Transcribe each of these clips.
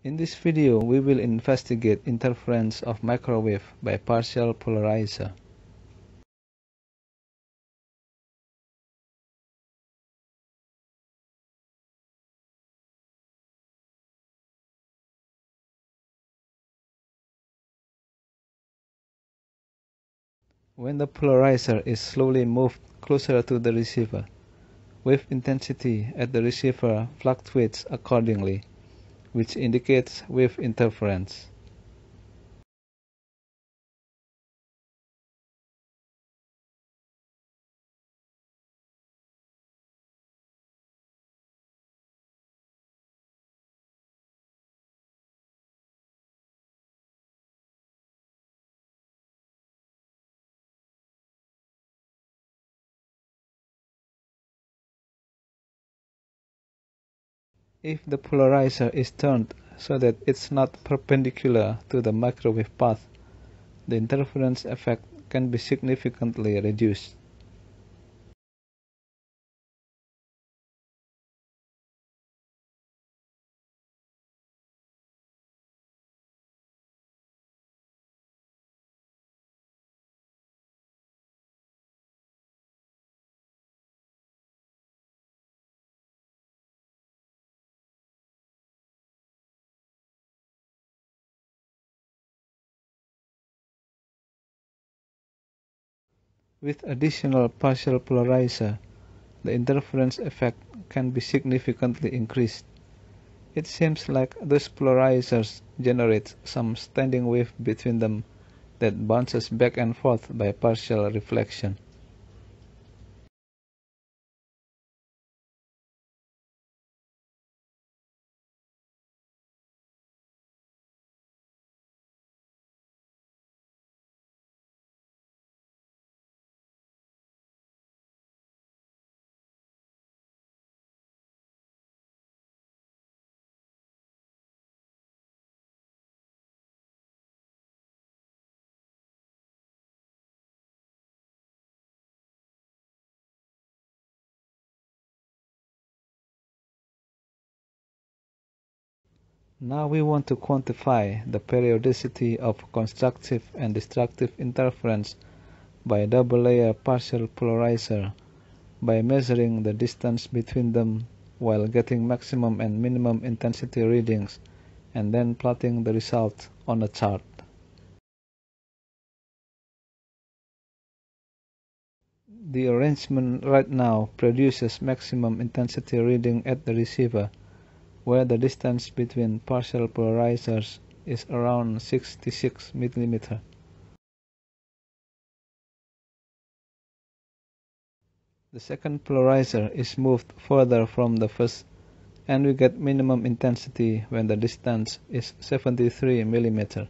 In this video, we will investigate interference of microwave by partial polarizer. When the polarizer is slowly moved closer to the receiver, wave intensity at the receiver fluctuates accordingly, which indicates wave interference. If the polarizer is turned so that it's not perpendicular to the microwave path, the interference effect can be significantly reduced. With additional partial polarizer, the interference effect can be significantly increased. It seems like those polarizers generate some standing wave between them that bounces back and forth by partial reflection. Now we want to quantify the periodicity of constructive and destructive interference by a double-layer partial polarizer by measuring the distance between them while getting maximum and minimum intensity readings and then plotting the result on a chart. The arrangement right now produces maximum intensity reading at the receiver, where the distance between partial polarizers is around 66 mm. The second polarizer is moved further from the first, and we get minimum intensity when the distance is 73 mm.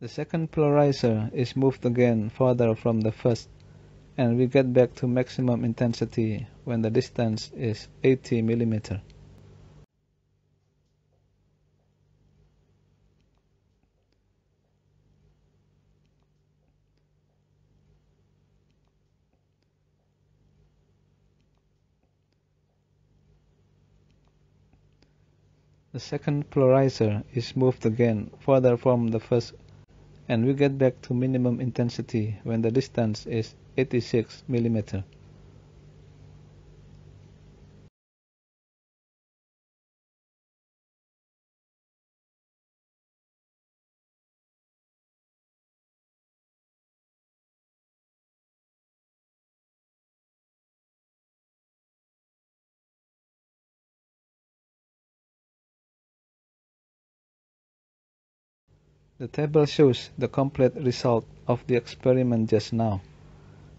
The second polarizer is moved again further from the first, and we get back to maximum intensity when the distance is 80 mm. The second polarizer is moved again further from the first, and we get back to minimum intensity when the distance is 86 mm. The table shows the complete result of the experiment just now.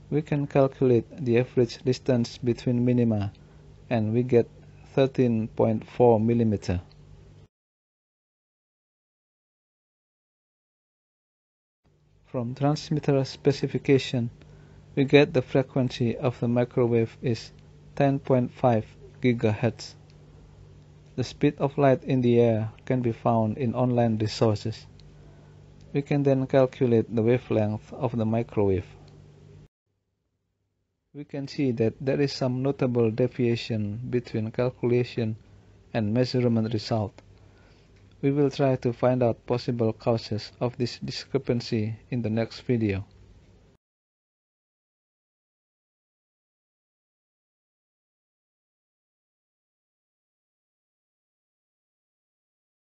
We can calculate the average distance between minima, and we get 13.4 mm. From transmitter specification, we get the frequency of the microwave is 10.5 GHz. The speed of light in the air can be found in online resources. We can then calculate the wavelength of the microwave. We can see that there is some notable deviation between calculation and measurement result. We will try to find out possible causes of this discrepancy in the next video.